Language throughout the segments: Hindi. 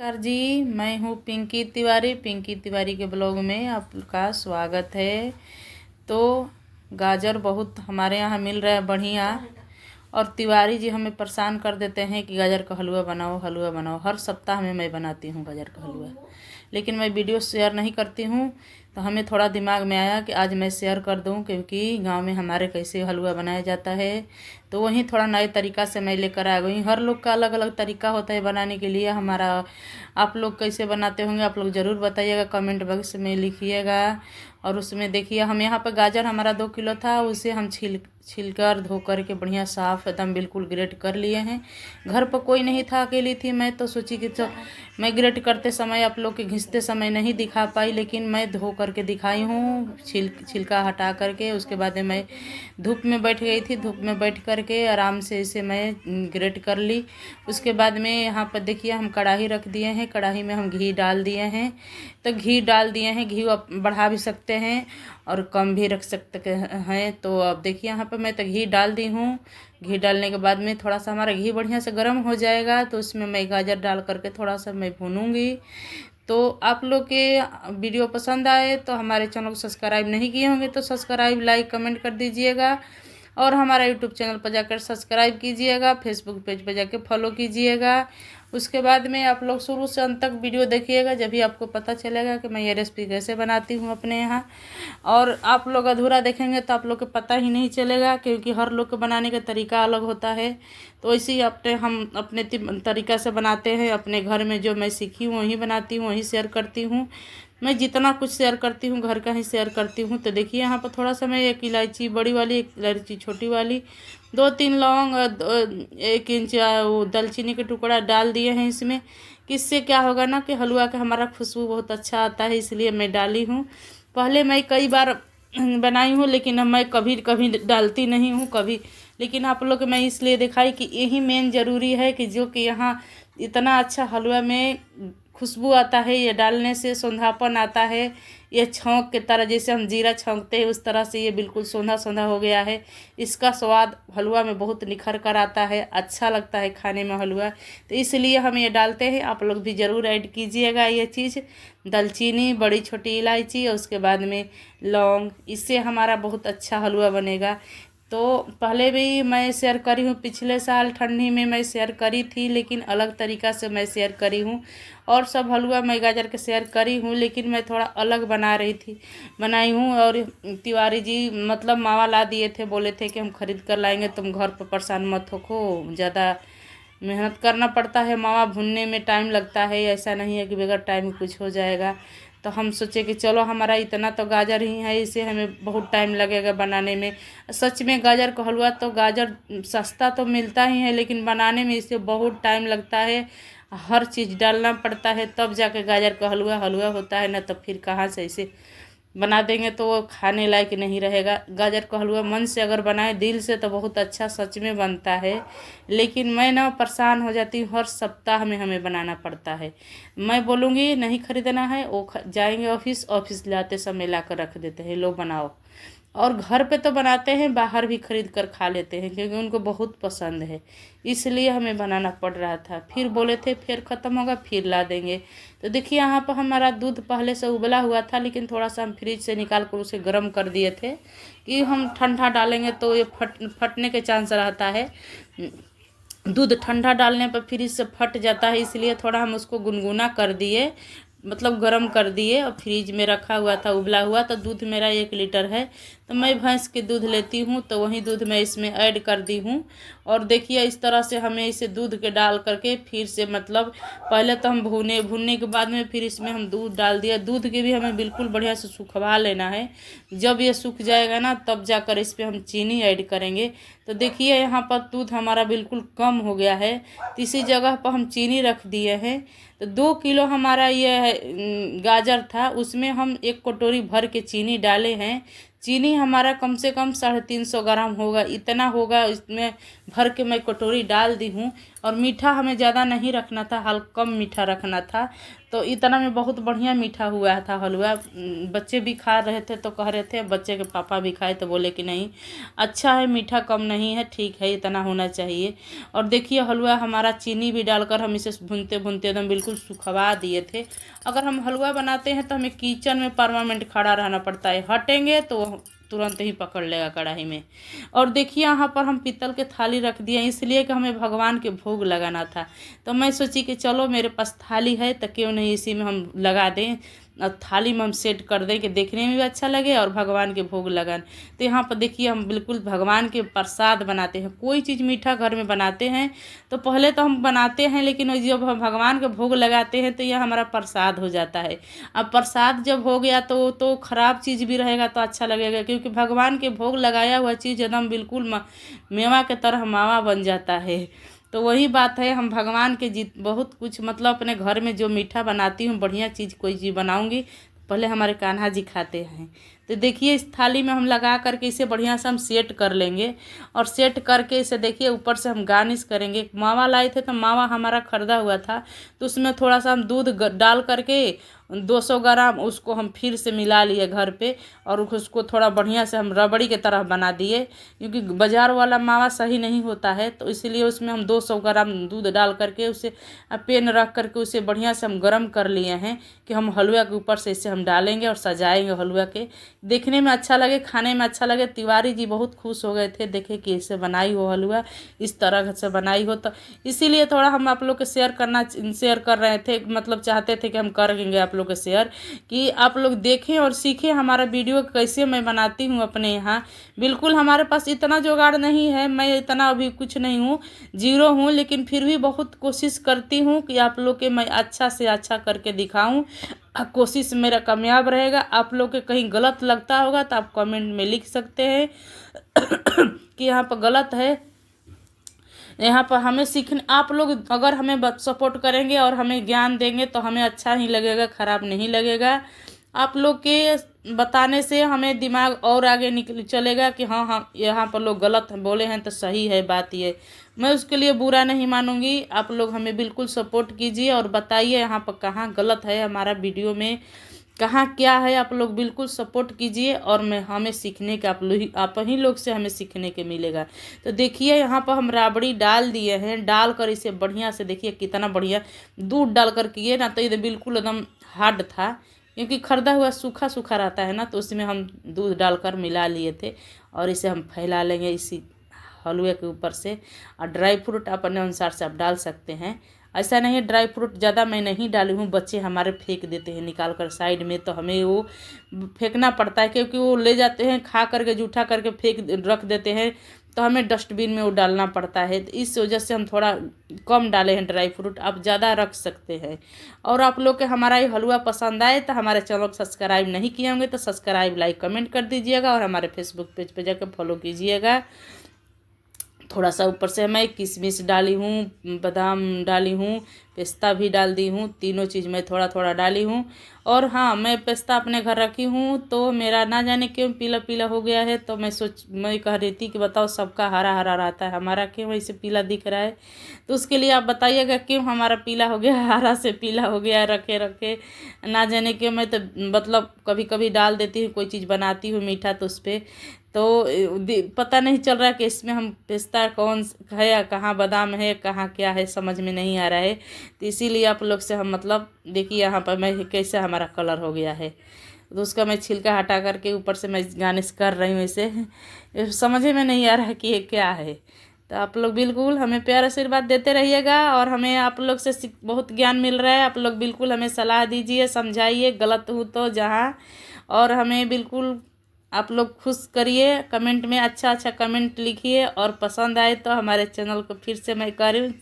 नमस्कार जी, मैं हूँ पिंकी तिवारी। पिंकी तिवारी के ब्लॉग में आपका स्वागत है। तो गाजर बहुत हमारे यहाँ मिल रहा है बढ़िया, और तिवारी जी हमें परेशान कर देते हैं कि गाजर का हलवा बनाओ, हलवा बनाओ। हर सप्ताह में मैं बनाती हूँ गाजर का हलवा, लेकिन मैं वीडियो शेयर नहीं करती हूँ। तो हमें थोड़ा दिमाग में आया कि आज मैं शेयर कर दूँ, क्योंकि गांव में हमारे कैसे हलवा बनाया जाता है। तो वहीं थोड़ा नए तरीक़ा से मैं लेकर आ गई। हर लोग का अलग अलग तरीका होता है बनाने के लिए। हमारा आप लोग कैसे बनाते होंगे आप लोग ज़रूर बताइएगा, कमेंट बॉक्स में लिखिएगा। और उसमें देखिए, हम यहाँ पर गाजर हमारा 2 किलो था, उसे हम छिलकर धो कर के बढ़िया साफ़ एकदम बिल्कुल ग्रेट कर लिए हैं। घर पर कोई नहीं था, अकेली थी मैं, तो सोची कि तो मैं ग्रेट करते समय आप लोग के घिसते समय नहीं दिखा पाई, लेकिन मैं धो करके दिखाई हूँ छिलका हटा करके। उसके बाद मैं धूप में बैठ गई थी, धूप में बैठ करके आराम से इसे मैं ग्रेट कर ली। उसके बाद में यहाँ पर देखिए, हम कढ़ाई रख दिए हैं, कढ़ाई में हम घी डाल दिए हैं। तो घी डाल दिए हैं, घी आप बढ़ा भी सकते हैं और कम भी रख सकते हैं। तो अब देखिए, यहाँ पर मैं तो घी डाल दी हूँ। घी डालने के बाद में थोड़ा सा हमारा घी बढ़िया से गर्म हो जाएगा, तो उसमें मैं गाजर डाल करके थोड़ा सा मैं भूनूंगी। तो आप लोग के वीडियो पसंद आए तो हमारे चैनल को सब्सक्राइब नहीं किए होंगे तो सब्सक्राइब, लाइक, कमेंट कर दीजिएगा। और हमारा यूट्यूब चैनल पर जाकर सब्सक्राइब कीजिएगा, फेसबुक पेज पर जाकर फॉलो कीजिएगा। उसके बाद में आप लोग शुरू से अंत तक वीडियो देखिएगा, जब भी आपको पता चलेगा कि मैं ये रेसिपी कैसे बनाती हूँ अपने यहाँ। और आप लोग अधूरा देखेंगे तो आप लोग को पता ही नहीं चलेगा, क्योंकि हर लोग के बनाने का तरीका अलग होता है। तो ऐसे ही हम अपने तरीक़ा से बनाते हैं। अपने घर में जो मैं सीखी हूँ वही बनाती हूँ, वही शेयर करती हूँ। मैं जितना कुछ शेयर करती हूँ घर का ही शेयर करती हूँ। तो देखिए, यहाँ पर थोड़ा सा मैं 1 इलायची बड़ी वाली, 1 इलायची छोटी वाली, 2-3 लौंग, 1 इंच वो दालचीनी के टुकड़ा डाल दिए हैं इसमें। किससे क्या होगा ना कि हलवा का हमारा खुशबू बहुत अच्छा आता है, इसलिए मैं डाली हूँ। पहले मैं कई बार बनाई हूँ, लेकिन अब मैं कभी कभी डालती नहीं हूँ कभी। लेकिन आप लोग को मैं इसलिए दिखाई कि यही मेन ज़रूरी है, कि जो कि यहाँ इतना अच्छा हलवा में खुशबू आता है, ये डालने से सौंधापन आता है। ये छौंक के तरह, जैसे हम जीरा छौंकते हैं उस तरह से ये बिल्कुल सौंधा सौंधा हो गया है। इसका स्वाद हलवा में बहुत निखर कर आता है, अच्छा लगता है खाने में हलवा। तो इसलिए हम ये डालते हैं, आप लोग भी ज़रूर ऐड कीजिएगा ये चीज़। दालचीनी, बड़ी छोटी इलायची और उसके बाद में लौंग, इससे हमारा बहुत अच्छा हलवा बनेगा। तो पहले भी मैं शेयर करी हूँ, पिछले साल ठंडी में मैं शेयर करी थी, लेकिन अलग तरीक़ा से मैं शेयर करी हूँ। और सब हलवा मैं गाजर के शेयर करी हूँ, लेकिन मैं थोड़ा अलग बनाई हूँ। और तिवारी जी मतलब मावा ला दिए थे, बोले थे कि हम ख़रीद कर लाएंगे, तुम घर पर परेशान मत हो, ज़्यादा मेहनत करना पड़ता है, मावा भूनने में टाइम लगता है, ऐसा नहीं है कि बगैर टाइम कुछ हो जाएगा। तो हम सोचे कि चलो, हमारा इतना तो गाजर ही है, इसे हमें बहुत टाइम लगेगा बनाने में। सच में गाजर का हलवा तो गाजर सस्ता तो मिलता ही है, लेकिन बनाने में इसे बहुत टाइम लगता है। हर चीज़ डालना पड़ता है, तब जाके गाजर का हलवा होता है, ना तो फिर कहाँ से इसे बना देंगे तो वो खाने लायक नहीं रहेगा। गाजर का हलवा मन से अगर बनाए दिल से तो बहुत अच्छा सच में बनता है। लेकिन मैं ना परेशान हो जाती हूँ, हर सप्ताह में हमें बनाना पड़ता है। मैं बोलूँगी नहीं खरीदना है, वो जाएंगे ऑफिस लाते समय ला कर रख देते हैं, लो बनाओ। और घर पे तो बनाते हैं, बाहर भी खरीद कर खा लेते हैं, क्योंकि उनको बहुत पसंद है, इसलिए हमें बनाना पड़ रहा था। फिर बोले थे फिर ख़त्म होगा फिर ला देंगे। तो देखिए, यहाँ पर हमारा दूध पहले से उबला हुआ था, लेकिन थोड़ा सा हम फ्रिज से निकाल कर उसे गर्म कर दिए थे, कि हम ठंडा डालेंगे तो ये फटने के चांस रहता है। दूध ठंडा डालने पर फ्रिज से फट जाता है, इसलिए थोड़ा हम उसको गुनगुना कर दिए, मतलब गर्म कर दिए। और फ्रिज में रखा हुआ था उबला हुआ। तो दूध मेरा 1 लीटर है, तो मैं भैंस के दूध लेती हूँ, तो वही दूध मैं इसमें ऐड कर दी हूँ। और देखिए, इस तरह से हमें इसे दूध के डाल करके फिर से, मतलब पहले तो हम भूनने के बाद में फिर इसमें हम दूध डाल दिया। दूध के भी हमें बिल्कुल बढ़िया से सुखवा लेना है। जब ये सूख जाएगा ना, तब जाकर इस पर हम चीनी ऐड करेंगे। तो देखिए, यहाँ पर दूध हमारा बिल्कुल कम हो गया है, तो इसी जगह पर हम चीनी रख दिए हैं। तो 2 किलो हमारा ये गाजर था, उसमें हम 1 कटोरी भर के चीनी डाले हैं। चीनी हमारा कम से कम 350 ग्राम होगा, इतना होगा। इसमें भर के मैं कटोरी डाल दी हूँ। और मीठा हमें ज़्यादा नहीं रखना था, हल्का कम मीठा रखना था। तो इतना में बहुत बढ़िया मीठा हुआ था हलवा। बच्चे भी खा रहे थे तो कह रहे थे, बच्चे के पापा भी खाए तो बोले कि नहीं अच्छा है, मीठा कम नहीं है, ठीक है, इतना होना चाहिए। और देखिए हलवा हमारा चीनी भी डालकर हम इसे भूनते भूनते एकदम बिल्कुल सुखवा दिए थे। अगर हम हलवा बनाते हैं तो हमें किचन में परमानेंट खड़ा रहना पड़ता है, हटेंगे तो तुरंत ही पकड़ लेगा कढ़ाई में। और देखिए यहाँ पर हम पीतल के थाली रख दिए, इसलिए कि हमें भगवान के भोग लगाना था। तो मैं सोची कि चलो मेरे पास थाली है तो क्यों नहीं इसी में हम लगा दें, और थाली में हम सेट कर दें कि देखने में भी अच्छा लगे और भगवान के भोग लगान। तो यहाँ पर देखिए हम बिल्कुल भगवान के प्रसाद बनाते हैं। कोई चीज़ मीठा घर में बनाते हैं तो पहले तो हम बनाते हैं, लेकिन जब हम भगवान के भोग लगाते हैं तो यह हमारा प्रसाद हो जाता है। अब प्रसाद जब हो गया तो ख़राब चीज़ भी रहेगा तो अच्छा लगेगा, क्योंकि भगवान के भोग लगाया हुआ चीज़ एकदम बिल्कुल मेवा के तरह मावा बन जाता है। तो वही बात है, हम भगवान के बहुत कुछ मतलब अपने घर में जो मीठा बनाती हूँ, बढ़िया चीज़ कोई चीज़ बनाऊँगी पहले हमारे कान्हा जी खाते हैं। तो देखिए इस थाली में हम लगा करके इसे बढ़िया से हम सेट कर लेंगे। और सेट करके इसे देखिए ऊपर से हम गार्निश करेंगे। मावा लाए थे तो मावा हमारा खरीदा हुआ था, तो उसमें थोड़ा सा हम दूध डाल करके 200 ग्राम उसको हम फिर से मिला लिए घर पे, और उसको थोड़ा बढ़िया से हम रबड़ी के तरह बना दिए, क्योंकि बाज़ार वाला मावा सही नहीं होता है। तो इसलिए उसमें हम 200 ग्राम दूध डाल करके उसे पेन रख करके उसे बढ़िया से हम गर्म कर लिए हैं कि हम हलवा के ऊपर से इसे हम डालेंगे और सजाएंगे हलवा के, देखने में अच्छा लगे, खाने में अच्छा लगे। तिवारी जी बहुत खुश हो गए थे देखे कि इसे बनाई हो हलवा, इस तरह से बनाई हो। तो इसीलिए थोड़ा हम आप लोग के शेयर कर रहे थे, मतलब चाहते थे कि हम करेंगे आप लोग के शेयर, कि आप लोग देखें और सीखें हमारा वीडियो कैसे मैं बनाती हूँ अपने यहाँ। बिल्कुल हमारे पास इतना जुगाड़ नहीं है, मैं इतना अभी कुछ नहीं हूँ, जीरो हूँ, लेकिन फिर भी बहुत कोशिश करती हूँ कि आप लोग के मैं अच्छा से अच्छा करके दिखाऊँ। कोशिश मेरा कामयाब रहेगा। आप लोग के कहीं गलत लगता होगा तो आप कमेंट में लिख सकते हैं कि यहाँ पर गलत है। यहाँ पर हमें सीखने, आप लोग अगर हमें सपोर्ट करेंगे और हमें ज्ञान देंगे तो हमें अच्छा ही लगेगा, ख़राब नहीं लगेगा। आप लोग के बताने से हमें दिमाग और आगे निकल चलेगा कि हाँ हाँ यहाँ पर लोग गलत बोले हैं तो सही है बात ये, मैं उसके लिए बुरा नहीं मानूंगी। आप लोग हमें बिल्कुल सपोर्ट कीजिए और बताइए यहाँ पर कहाँ गलत है, हमारा वीडियो में कहाँ क्या है, आप लोग बिल्कुल सपोर्ट कीजिए। और मैं हमें सीखने का आप ही लोग से हमें सीखने के मिलेगा। तो देखिए यहाँ पर हम राबड़ी डाल दिए हैं, डाल कर इसे बढ़िया से देखिए कितना बढ़िया दूध डाल कर किए ना, तो ये बिल्कुल एकदम हार्ड था, क्योंकि खरीदा हुआ सूखा सूखा रहता है ना, तो उसमें हम दूध डालकर मिला लिए थे। और इसे हम फैला लेंगे इसी हलवे के ऊपर से। और ड्राई फ्रूट अपने अनुसार से आप डाल सकते हैं, ऐसा नहीं है ड्राई फ्रूट ज़्यादा मैं नहीं डाली हूँ, बच्चे हमारे फेंक देते हैं निकाल कर साइड में, तो हमें वो फेंकना पड़ता है, क्योंकि वो ले जाते हैं खा करके जूठा करके फेंक रख देते हैं, तो हमें डस्टबिन में वो डालना पड़ता है। तो इस वजह से हम थोड़ा कम डाले हैं ड्राई फ्रूट, आप ज़्यादा रख सकते हैं। और आप लोग के हमारा ये हलवा पसंद आए तो हमारे चैनल को सब्सक्राइब नहीं किए होंगे तो सब्सक्राइब लाइक कमेंट कर दीजिएगा, और हमारे फेसबुक पेज पे जाकर फॉलो कीजिएगा। थोड़ा सा ऊपर से मैं किशमिश डाली हूँ, बादाम डाली हूँ, पिस्ता भी डाल दी हूँ, तीनों चीज़ मैं थोड़ा थोड़ा डाली हूँ। और हाँ, मैं पिस्ता अपने घर रखी हूँ तो मेरा ना जाने क्यों पीला पीला हो गया है, तो मैं कह रही थी कि बताओ सबका हरा हरा रहता है, हमारा क्यों ऐसे पीला दिख रहा है। तो उसके लिए आप बताइएगा क्यों हमारा पीला हो गया, हरा से पीला हो गया रखे रखे, ना जाने क्यों। मैं तो मतलब कभी कभी डाल देती हूँ, कोई चीज़ बनाती हूँ मीठा तो उस पर तो पता नहीं चल रहा कि इसमें हम पिस्ता कौन है या कहाँ बादाम है कहाँ क्या है, समझ में नहीं आ रहा है। तो इसीलिए आप लोग से हम मतलब देखिए यहाँ पर मैं कैसा हमारा कलर हो गया है, तो उसका मैं छिलका हटा करके ऊपर से मैं गार्निश कर रही हूँ। इसे समझ में नहीं आ रहा कि ये क्या है। तो आप लोग बिल्कुल हमें प्यार आशीर्वाद देते रहिएगा, और हमें आप लोग से बहुत ज्ञान मिल रहा है। आप लोग बिल्कुल हमें सलाह दीजिए, समझाइए गलत हो तो जहाँ, और हमें बिल्कुल आप लोग खुश करिए, कमेंट में अच्छा अच्छा कमेंट लिखिए, और पसंद आए तो हमारे चैनल को फिर से मैं कह रही हूँ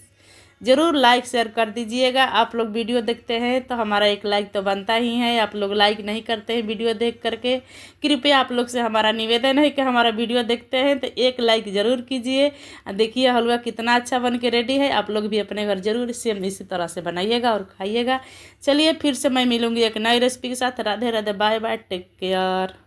ज़रूर लाइक शेयर कर दीजिएगा। आप लोग वीडियो देखते हैं तो हमारा एक लाइक तो बनता ही है, आप लोग लाइक नहीं करते हैं वीडियो देख करके। कृपया आप लोग से हमारा निवेदन है कि हमारा वीडियो देखते हैं तो एक लाइक ज़रूर कीजिए। देखिए हलवा कितना अच्छा बन के रेडी है, आप लोग भी अपने घर ज़रूर सेम इसी तरह से बनाइएगा और खाइएगा। चलिए फिर से मैं मिलूँगी एक नई रेसिपी के साथ। Radhe Radhe, bye bye, take care.